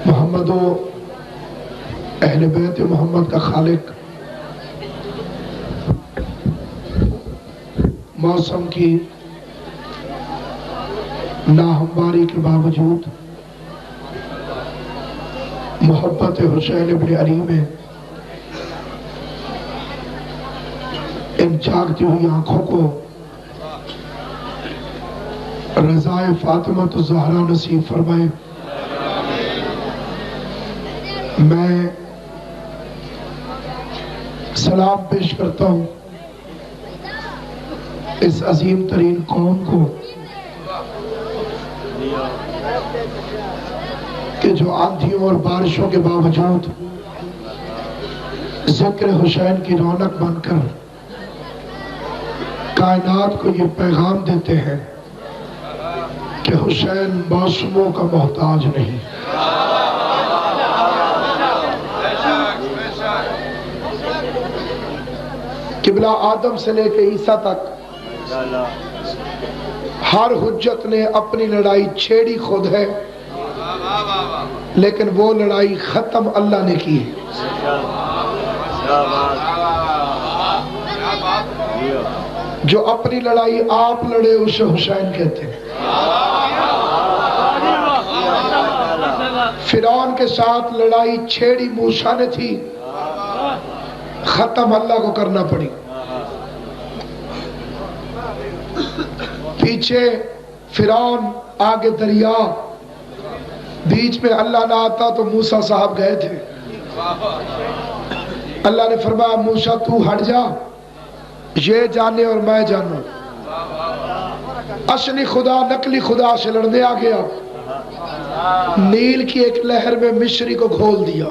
محمد و اہل بیت محمد کا خالق موسم کی ناہمواری کے باوجود محبت حسین ابن علی میں ان جاگتی ہوئی آنکھوں کو رضائے فاطمہ الزہرا نصیب فرمائے۔ میں سلام پیش کرتا ہوں اس عظیم ترین قوم کو کہ جو آندھیوں اور بارشوں کے باوجود ذکر حسین کی رونق بن کر کائنات کو یہ پیغام دیتے ہیں کہ حسین موسموں کا محتاج نہیں۔ قبلہ آدم سے لے کے عیسیٰ تک ہر حجت نے اپنی لڑائی چھیڑی خود ہے، لیکن وہ لڑائی ختم اللہ نے کی ہے۔ جو اپنی لڑائی آپ لڑے اسے حسین کہتے ہیں۔ فرعون کے ساتھ لڑائی چھیڑی موسیٰ نے تھی، ختم اللہ کو کرنا پڑی۔ پیچھے فرعون، آگے دریا، بیچ میں اللہ نہ آتا تو موسیٰ صاحب گئے تھے۔ اللہ نے فرمایا موسیٰ تو ہٹ جا، یہ جانے اور میں جانوں۔ اصلی خدا نقلی خدا سے لڑنے آ گیا، نیل کی ایک لہر میں مصری کو گھول دیا۔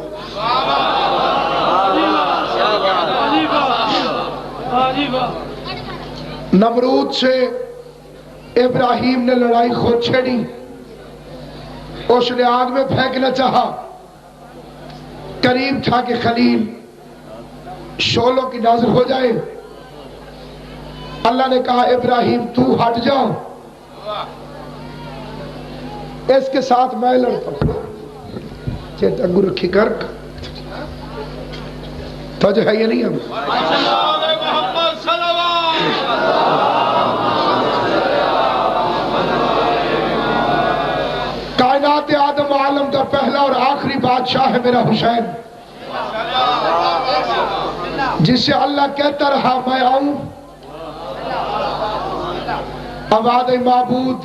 نمرود سے ابراہیم نے لڑائی خود چھیڑی، اس نے آگ میں پھینکنا چاہا، قریب تھا کہ خلیل شعلوں کی ناظر ہو جائے۔ اللہ نے کہا ابراہیم تو ہٹ جاؤ، اس کے ساتھ میں لڑتا ہوں۔ چیتا گو رکھی کر تو جو ہے یہ نہیں ہم کائنات آدم عالم کا پہلا اور آخری بادشاہ ہے میرا حسین، جس سے اللہ کہتا رہا میں آؤں۔ آباد معبود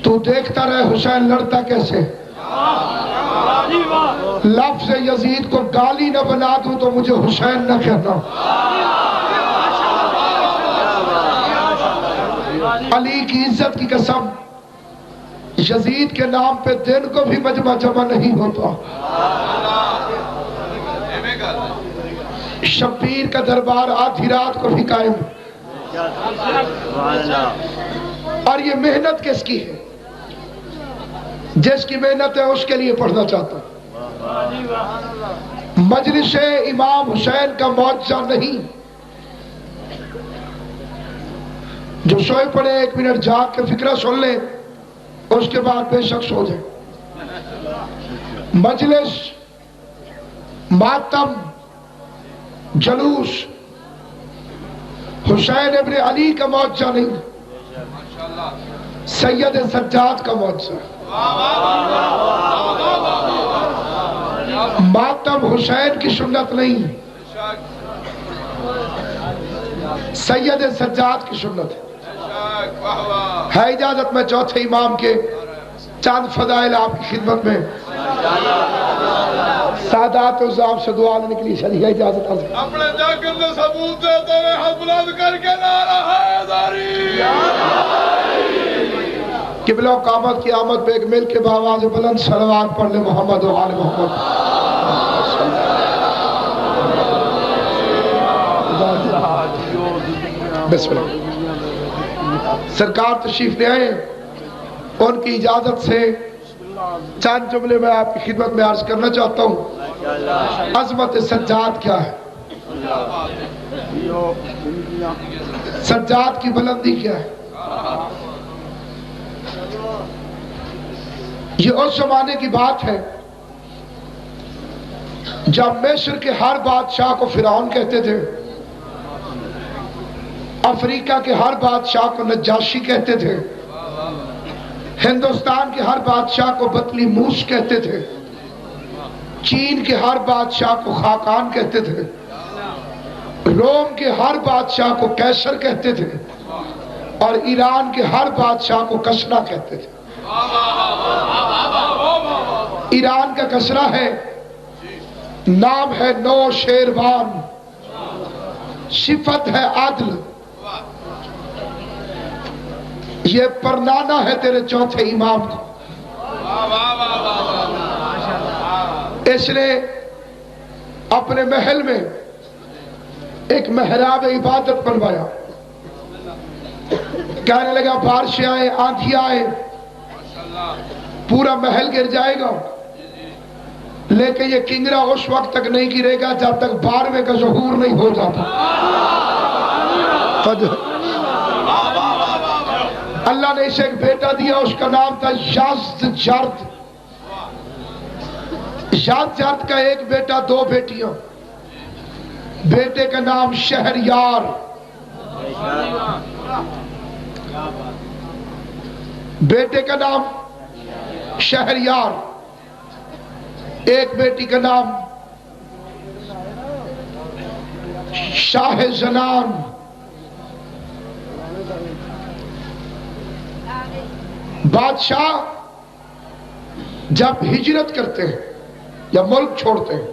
تو دیکھتا رہے حسین لڑتا کیسے۔ لفظ یزید کو گالی نہ بنا دوں تو مجھے حسین نہ کہنا۔ علی کی عزت کی قسم، یزید کے نام پہ دن کو بھی مجمع جمع نہیں ہوتا۔ شبیر کا دربار آدھی رات کو بھی قائم، اور یہ محنت کس کی ہے؟ جس کی محنت ہے اس کے لیے پڑھنا چاہتا ہوں۔ مجلس امام حسین کا معجزہ نہیں، جو سوئے پڑے ایک منٹ جاگ کے فکرہ سن لیں، اس کے بعد بے شک سو جائے۔ مجلس، ماتم، جلوس حسین ابن علی کا معجزہ نہیں، سید سجاد کا معجزہ۔ ماتم حسین کی سنت نہیں، سید سجاد کی سنت ہے۔ اجازت میں چوتھے امام کے چاند فضائل آپ کی خدمت میں سادات عزام سے دعا نکلی شریح اجازت اپنے جاکر نے ثبوت دیتے ہوئے ہاتھ بلند کر کے نعرہ حیدری۔ قبلہ و قامت کی آمد پہ ایک مل کے باواز بلند صلوات پڑھ لے محمد و آل محمد۔ بسم اللہ۔ سرکار تشریف لے آئے، ان کی اجازت سے چند جملے میں آپ کی خدمت میں عرض کرنا چاہتا ہوں۔ عظمت سجاد کیا ہے؟ سجاد کی بلندی کیا ہے؟ یہ اس زمانے کی بات ہے جب مصر کے ہر بادشاہ کو فرعون کہتے تھے، افریقہ کے ہر بادشاہ کو نجاشی کہتے تھے، ہندوستان کے ہر بادشاہ کو بطلی موس کہتے تھے، چین کے ہر بادشاہ کو خاقان کہتے تھے، روم کے ہر بادشاہ کو کیسر کہتے تھے، اور ایران کے ہر بادشاہ کو کسرا کہتے تھے۔ ایران کا کسرا ہے، نام ہے نو شیروان، صفت ہے عدل، یہ پرنانا ہے تیرے چوتھے امام کو۔ اس نے اپنے محل میں ایک محراب عبادت بنوایا، کہنے لگا بارشیں آئیں، آندھی آئے، پورا محل گر جائے گا، لیکن یہ کنگرا اس وقت تک نہیں گرے گا جب تک 12ویں کا ظہور نہیں ہو جاتا۔ اللہ نے اسے ایک بیٹا دیا، اس کا نام تھا یزدجرد۔ یزدجرد کا ایک بیٹا، دو بیٹیاں، بیٹے کا نام شہریار، بیٹے کا نام شہریار، ایک بیٹی کا نام شاہ زنان۔ بادشاہ جب ہجرت کرتے ہیں یا ملک چھوڑتے ہیں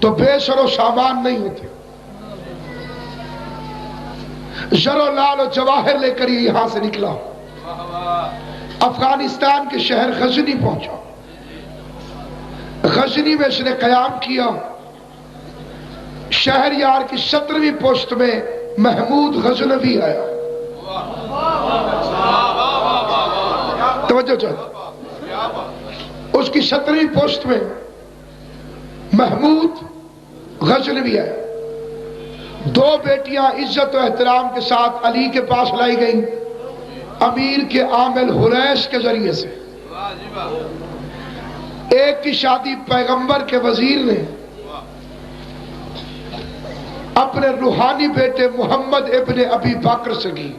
تو بے سر و سامان نہیں ہوتے، زر و لال و جواہر لے کر یہ یہاں سے نکلا، افغانستان کے شہر غزنی پہنچا، غزنی میں اس نے قیام کیا۔ شہریار کی 17ویں پوسٹ میں محمود غزنوی آیا، توجہ چاہتا، اس کی 17ویں پوسٹ میں محمود غزنوی آیا۔ دو بیٹیاں عزت و احترام کے ساتھ علی کے پاس لائی گئیں، امیر کے عامل حریث کے ذریعے سے۔ ایک کی شادی پیغمبر کے وزیر نے اپنے روحانی بیٹے محمد ابن ابی بکر سے کی۔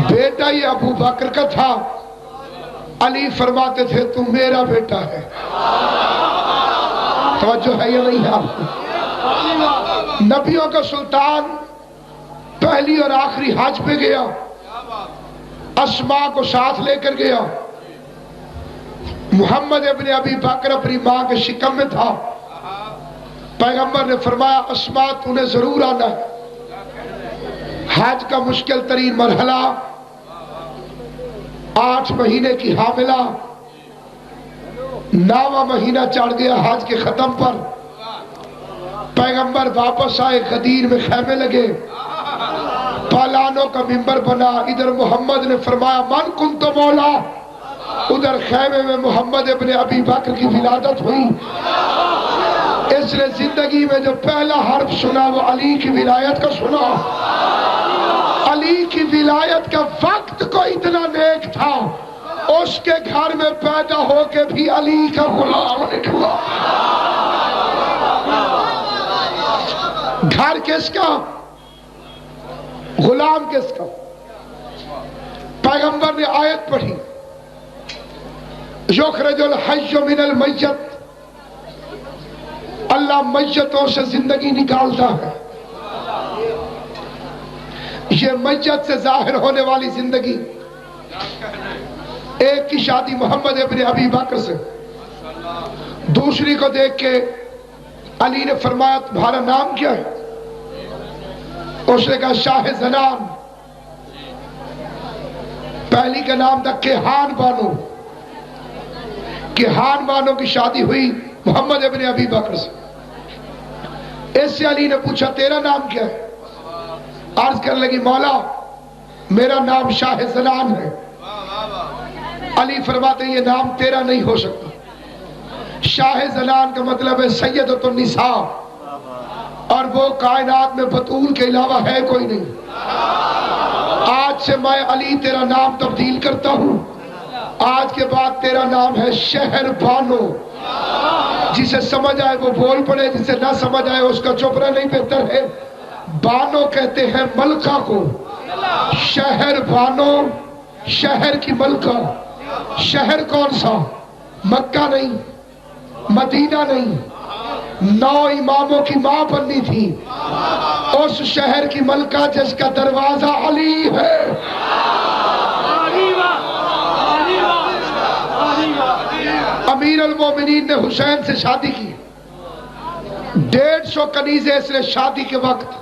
بیٹا یہ ابو بکر کا تھا، علی فرماتے تھے تو میرا بیٹا ہے۔ توجہ ہے یا نہیں آپ کو؟ نبیوں کا سلطان پہلی اور آخری حج پہ گیا، اسماء کو ساتھ لے کر گیا، محمد ابن ابی بکر اپنی ماں کے شکم میں تھا، پیغمبر نے فرمایا اسماء تو نے ضرور آنا ہے۔ حج کا مشکل ترین مرحلہ، 8 مہینے کی حاملہ، 9واں مہینہ چڑھ گیا حج کے ختم پر، پیغمبر واپس آئے، غدیر میں خیمے لگے، پالانوں کا منبر بنا، ادھر محمد نے فرمایا من کنت مولا، ادھر خیمے میں محمد ابن ابی بکر کی ولادت ہوئی۔ اس نے زندگی میں جو پہلا حرف سنا وہ علی کی ولایت کا سنا۔ علی کی ولایت کا وقت کو اتنا نیک تھا، اس کے گھر میں پیدا ہو کے بھی علی کا غلام نکلا۔ گھر کس کا؟ غلام کس کا؟ پیغمبر نے آیت پڑھی یخرج الحی من المیت، اللہ میتوں سے زندگی نکالتا ہے۔ یہ میت سے ظاہر ہونے والی زندگی، ایک کی شادی محمد ابن ابی بکر سے، دوسری کو دیکھ کے علی نے فرمایا تمہارا نام کیا ہے؟ اس نے کہا شاہ زنان۔ پہلی کا نام تھا کیہان بانو، کیہان بانو کی شادی ہوئی محمد ابن ابی بکر سے۔ اس سے علی نے پوچھا تیرا نام کیا ہے؟ عرض کرنے لگی مولا میرا نام شاہ زنان ہے۔ علی فرماتے یہ نام تیرا نہیں ہو سکتا، شاہ زنان کا مطلب ہے سیدۃ النساء، اور وہ کائنات میں بطول کے علاوہ ہے کوئی نہیں۔ آج سے میں علی تیرا نام تبدیل کرتا ہوں، آج کے بعد تیرا نام ہے شہر بانو. جسے سمجھ آئے وہ بول پڑے, جسے نہ سمجھ آئے اس کا چپ رہنا نہیں بہتر ہے. بانو کہتے ہیں ملکہ کو. شہر بانو, شہر کی ملکہ. شہر کون سا؟ مکہ نہیں, مدینہ نہیں, 9 اماموں کی ماں بننی تھی. اس شہر کی ملکہ جس کا دروازہ علی ہے. امیر المومنین نے حسین سے شادی کی. 150 کنیزیں اس نے شادی کے وقت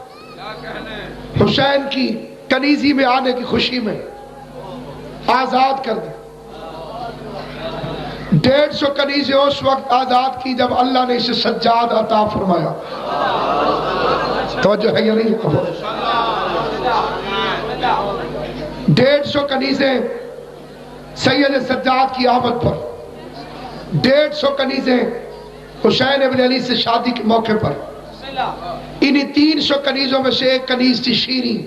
حسین کی کنیزی میں آنے کی خوشی میں آزاد کر دی. 150 کنیزیں اس وقت آزاد کی جب اللہ نے اسے سجاد عطا فرمایا. توجہ ہے یا نہیں؟ 150 کنیزیں سید سجاد کی آمد پر, 150 کنیزیں حسین ابن علی سے شادی کے موقع پر. انہی 300 کنیزوں میں سے ایک کنیز تھی شیریں,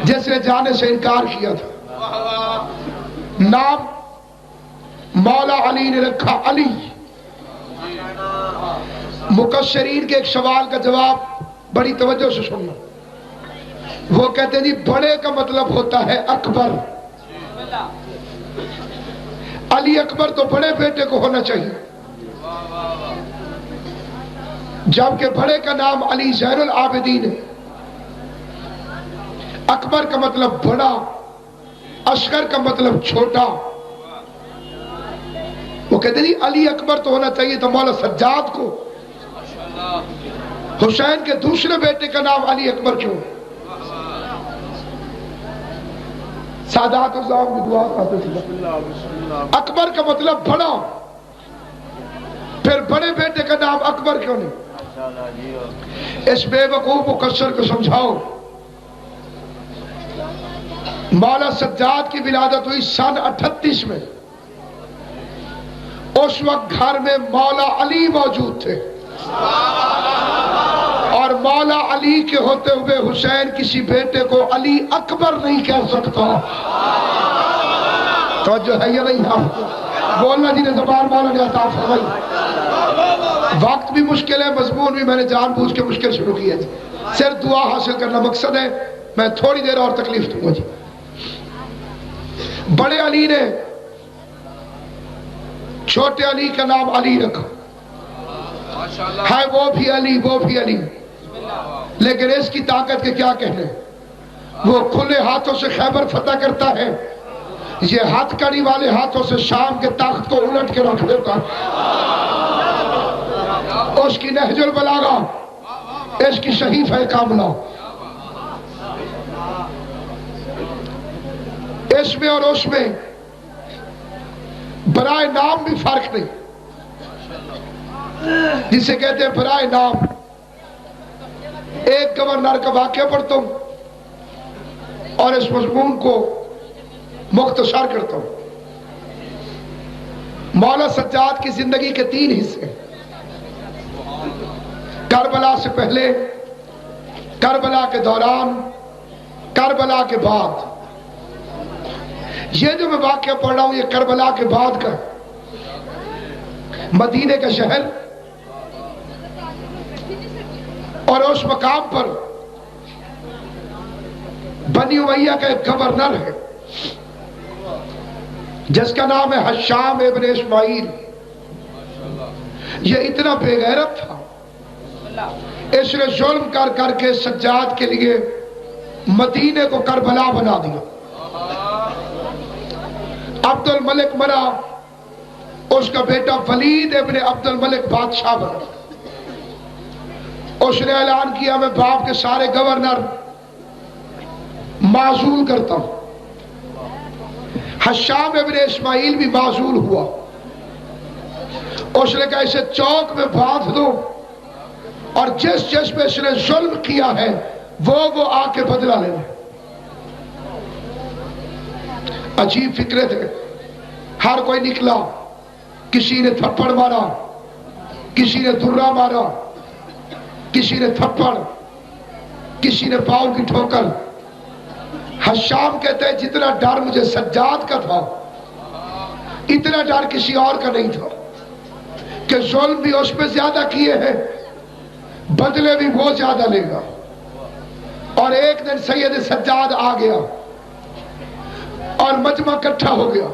جس نے جانے سے انکار کیا تھا. نام مولا علی نے رکھا علی. مکشرین کے ایک سوال کا جواب بڑی توجہ سے سننا. وہ کہتے ہیں جی بڑے کا مطلب ہوتا ہے اکبر. علی اکبر تو بڑے بیٹے کو ہونا چاہیے, جبکہ بڑے کا نام علی زین العابدین ہے. اکبر کا مطلب بڑا, اصغر کا مطلب چھوٹا. وہ کہتے ہیں علی اکبر تو ہونا چاہیے تو مولا سجاد کو. حسین کے دوسرے بیٹے کا نام علی اکبر کیوں؟ سادات الزام کی دعا کرتے تھے. اکبر کا مطلب بڑا, پھر بڑے بیٹے کا نام اکبر کیوں نہیں؟ اس بے وقوف مکسر کو سمجھاؤ. مولا سجاد کی ولادت ہوئی سن 38 میں. اس وقت گھر میں مولا علی موجود تھے, اور مولا علی کے ہوتے ہوئے حسین کسی بیٹے کو علی اکبر نہیں کہہ سکتا. توجہ ہے یا نہیں؟ بولنا جی نے زبان مولا نے عطا فرمائی. وقت بھی مشکل ہے, مضمون بھی میں نے جان بوجھ کے مشکل شروع کیا جی. صرف دعا حاصل کرنا مقصد ہے, میں تھوڑی دیر اور تکلیف دوں گا جی. بڑے علی نے چھوٹے علی کا نام علی رکھا ہے. وہ بھی علی, وہ بھی علی, لیکن اس کی طاقت کے کیا کہنے. وہ کھلے ہاتھوں سے خیبر فتح کرتا ہے, یہ ہاتھ کڑی والے ہاتھوں سے شام کے تخت کو الٹ کے رکھ دیتا. اس کی نہج البلاغہ, اس کی صحیفہ کاملہ, اس میں اور اس میں برائے نام بھی فرق نہیں, جسے کہتے ہیں برائے نام. ایک گورنر کا واقعہ پڑھتا ہوں اور اس مضمون کو مختصر کرتا ہوں. مولا سجاد کی زندگی کے 3 حصے, کربلا سے پہلے, کربلا کے دوران, کربلا کے بعد. یہ جو میں واقعہ پڑھ رہا ہوں یہ کربلا کے بعد کا. مدینے کا شہر, اور اس مقام پر بنی امیہ کا ایک گورنر ہے جس کا نام ہے حشام ابن اسماعیل. یہ اتنا بے غیرت تھا, اس نے ظلم کر کر کے سجاد کے لیے مدینے کو کربلا بنا دیا. عبد الملک مرا, اس کا بیٹا ولید ابن عبد الملک بادشاہ بنا. اس نے اعلان کیا میں باپ کے سارے گورنر معزول کرتا ہوں. حشام ابن اسماعیل بھی معزول ہوا. اس نے کہا اسے چوک میں باندھ دو, اور جس جس پہ اس نے ظلم کیا ہے وہ آ کے بدلہ لے لے. عجیب فکرے تھے. ہر کوئی نکلا, کسی نے تھپڑ مارا, کسی نے درہ مارا, کسی نے تھپڑ, کسی نے پاؤں کی ٹھوکر. حشام کہتے ہیں جتنا ڈر مجھے سجاد کا تھا اتنا ڈر کسی اور کا نہیں تھا کہ ظلم بھی اس پہ زیادہ کیے ہیں، بدلے بھی وہ زیادہ لے گا۔ اور ایک دن سید سجاد آ گیا اور مجمع اکٹھا ہو گیا۔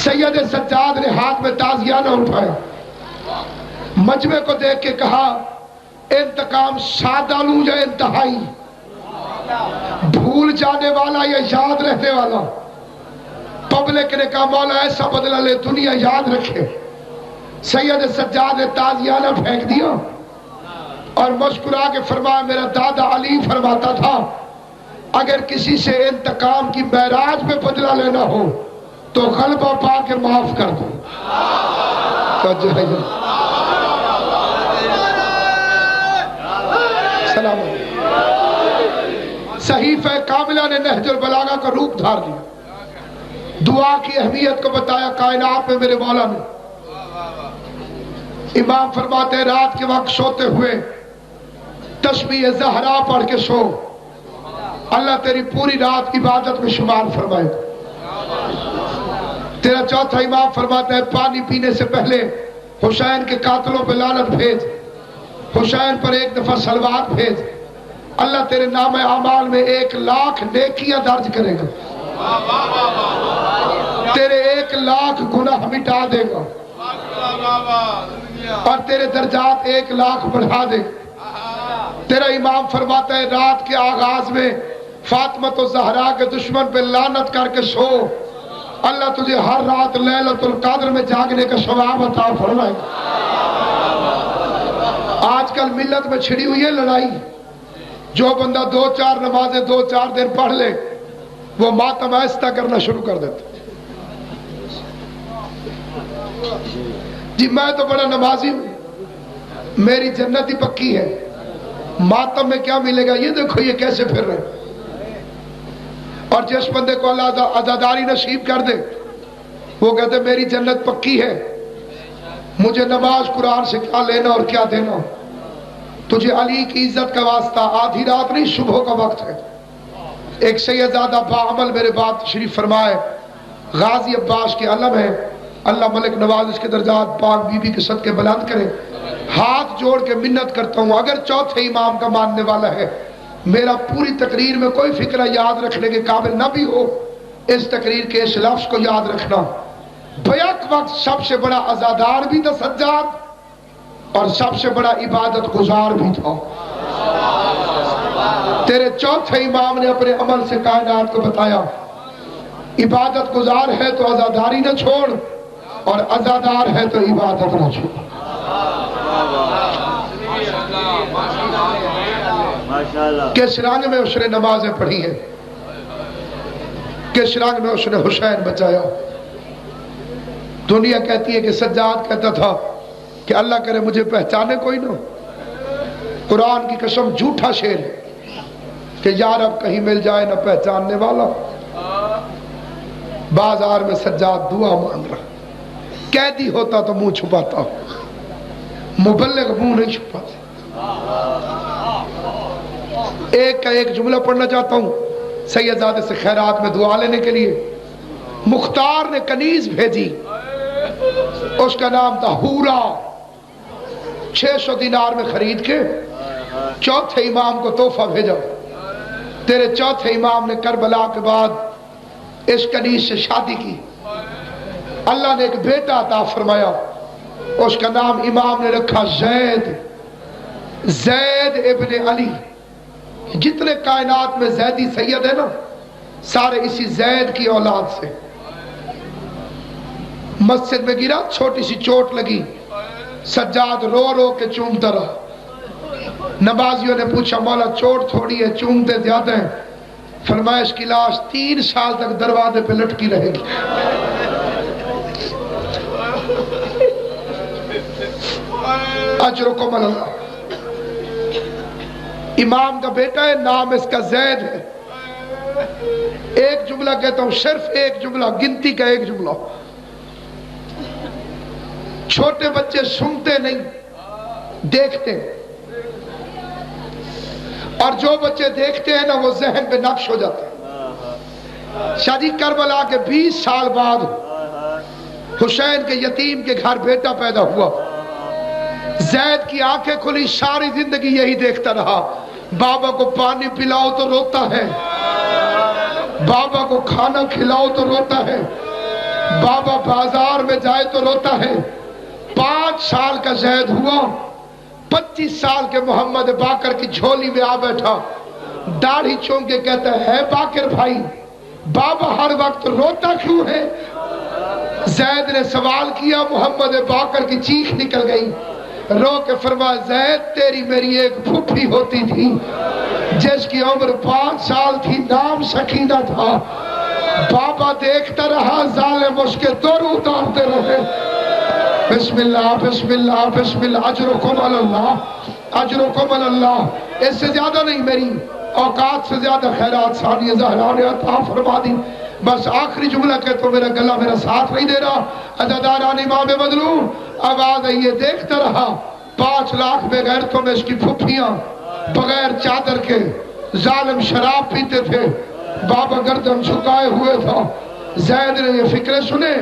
سید سجاد نے ہاتھ میں تازیانہ اٹھایا، مجمع کو دیکھ کے کہا انتقام سادہ لوں یا انتہائی، بھول جانے والا یا یاد رہنے والا؟ پبلک نے کہا مولا ایسا بدلہ لے دنیا یاد رکھے۔ سید سجاد نے تازیانہ پھینک دیا اور مسکرا کے فرمایا میرا دادا علی فرماتا تھا اگر کسی سے انتقام کی معراج پہ بدلہ لینا ہو تو غلبہ پا کے معاف کر دو۔ سلام علیکم۔ صحیفہ کاملہ نے نہج البلاغہ کا روپ دھار دیا، دعا کی اہمیت کو بتایا کائنات میں میرے مولا نے۔ امام فرماتے ہیں رات کے وقت سوتے ہوئے تسبیح زہرا پڑھ کے سو، اللہ تیری پوری رات عبادت میں شمار فرمائے۔ تیرا چوتھا امام فرماتا ہے پانی پینے سے پہلے حسین کے قاتلوں پہ لعنت بھیج، حسین پر ایک دفعہ صلوات بھیج، اللہ تیرے نام اعمال میں 1,00,000 نیکیاں درج کرے گا، تیرے 1,00,000 گناہ مٹا دے گا اور تیرے درجات 1,00,000 بڑھا دے گا۔ تیرا امام فرماتا ہے رات کے آغاز میں فاطمہ و زہرا کے دشمن پہ لعنت کر کے سو، اللہ تجھے ہر رات لیلۃ القدر میں جاگنے کا ثواب عطا فرمائے۔ آج کل ملت میں چھڑی ہوئی ہے لڑائی، جو بندہ 2-4 نمازیں 2-4 دن پڑھ لے وہ ماتم آہستہ کرنا شروع کر دیتا۔ جی میں تو بڑا نمازی ہوں، میری جنت ہی پکی ہے، ماتم میں کیا ملے گا؟ یہ دیکھو یہ کیسے پھر رہے۔ اور جس بندے کو اللہ عزاداری نصیب کر دے وہ کہتے میری جنت پکی ہے، مجھے نماز قرآن سے کیا لینا اور کیا دینا، تجھے علی کی عزت کا واسطہ آدھی رات نہیں صبح کا وقت ہے۔ ایک سیدزادہ باعمل میرے بات تشریف فرمائے، غازی عباس کے علم ہے، اللہ ملک نواز اس کے درجات پاک بی بی کے صدقے بلند کرے۔ ہاتھ جوڑ کے منت کرتا ہوں اگر چوتھے امام کا ماننے والا ہے، میرا پوری تقریر میں کوئی فکرہ یاد رکھنے کے قابل نہ بھی ہو، اس تقریر کے اس لفظ کو یاد رکھنا، بیک وقت سب سے بڑا عزادار بھی تھا سجاد اور سب سے بڑا عبادت گزار بھی تھا۔ تیرے چوتھے امام نے اپنے عمل سے کائنات کو بتایا عبادت گزار ہے تو عزاداری نہ چھوڑ اور عزادار ہے تو عبادت نہ چھوڑ۔ کس رنگ میں اس نے نمازیں پڑھی ہیں، کس رنگ میں اس نے حسین بچایا۔ دنیا کہتی ہے کہ سجاد کہتا تھا کہ اللہ کرے مجھے پہچانے کوئی نہ، قرآن کی قسم جھوٹا شعر ہے کہ یار اب کہیں مل جائے نہ پہچاننے والا۔ بازار میں سجاد دعا مانگ رہا، قیدی ہوتا تو منہ چھپاتا، مبلغ منہ نہیں چھپاتا۔ ایک کا ایک جملہ پڑھنا چاہتا ہوں سیدزادے سے خیرات میں دعا لینے کے لیے۔ مختار نے کنیز بھیجی، اس کا نام تھا حورا، 600 دینار میں خرید کے چوتھے امام کو تحفہ بھیجا۔ تیرے چوتھے امام نے کربلا کے بعد اس کنیز سے شادی کی، اللہ نے ایک بیٹا عطا فرمایا، اس کا نام امام نے رکھا زید، زید ابن علی۔ جتنے کائنات میں زیدی سید ہے نا سارے اسی زید کی اولاد سے۔ مسجد میں گرا، چھوٹی سی چوٹ لگی، سجاد رو رو کے چومتا رہا۔ نمازیوں نے پوچھا مولا چوٹ تھوڑی ہے چومتے زیادہ ہیں، فرمایا اس کی لاش 3 سال تک دروازے پہ لٹکی رہے گی۔ اجرکم اللہ۔ امام کا بیٹا ہے، نام اس کا زید ہے۔ ایک جملہ کہتا ہوں، صرف ایک جملہ، گنتی کا ایک جملہ۔ چھوٹے بچے سنتے نہیں دیکھتے، اور جو بچے دیکھتے ہیں نا وہ ذہن پہ نقش ہو جاتے ہیں۔ شاہ جی کربلا کے 20 سال بعد حسین کے یتیم کے گھر بیٹا پیدا ہوا، زید کی آنکھیں کھلی، ساری زندگی یہی دیکھتا رہا، بابا کو پانی پلاؤ تو روتا ہے، بابا کو کھانا کھلاؤ تو روتا ہے، بابا بازار میں جائے تو روتا ہے۔ 5 سال کا زید ہوا، 25 سال کے محمد باقر کی جھولی میں آ بیٹھا، داڑھی چون کے کہتا ہے باقر بھائی بابا ہر وقت روتا کیوں ہے؟ زید نے سوال کیا، محمد باقر کی چیخ نکل گئی، رو کے فرمایا زید تیری میری ایک پھوپھی ہوتی تھی جس کی عمر 5 سال تھی، نام سکینہ تھا، بابا دیکھتا رہا، ظالم اس کے دور اتارتے رہے۔ بسم اللہ بسم اللہ بسم اللہ، اجرکم اللہ اجرکم اللہ۔ اس سے زیادہ نہیں، میری اوقات سے زیادہ خیرات ثانیہ زہرا نے عطا فرما دی۔ بس آخری جملہ کہ تو میرا گلہ میرا ساتھ نہیں دے رہا، عزاداران امام مظلوم آواز ہے، یہ دیکھتا رہا 5 لاکھ بے غیرتوں میں اس کی پھپھیاں بغیر چادر کے ظالم شراب پیتے تھے، بابا گردن جھکائے ہوئے تھا۔ زید نے یہ فکریں سنے،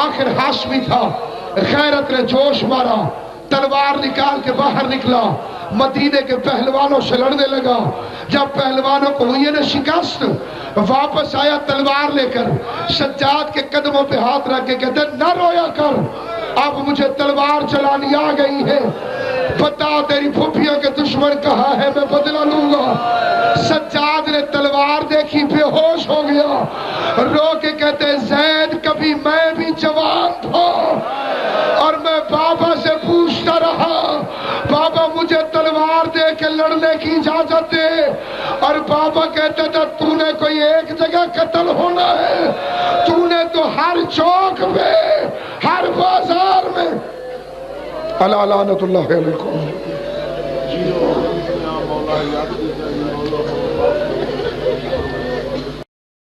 آخر ہاشمی تھا، غیرت نے جوش مارا، تلوار نکال کے باہر نکلا، مدینے کے پہلوانوں سے لڑنے لگا۔ جب پہلوانوں کو ہوئی نہ شکست، واپس آیا تلوار لے کر، سجاد کے قدموں پہ ہاتھ رکھ کے کہتے نہ رویا کر، اب مجھے تلوار چلانی آ گئی ہے، بتا تیری پھوپھیوں کے دشمن کہاں ہے، میں بدلہ لوں گا۔ سجاد نے تلوار دیکھی، بے ہوش ہو گیا، رو کے کہتے زید کبھی میں بھی جوان تھا اور میں بابا سے پوچھتا رہا بابا مجھے تلوار دے کے لڑنے کی اجازت دے، اور بابا کہتا تھا تو نے کوئی ایک جگہ قتل ہونا ہے، تو نے تو ہر چوک میں ہر بازار میں۔ اللہ لعنت اللہ علیکم۔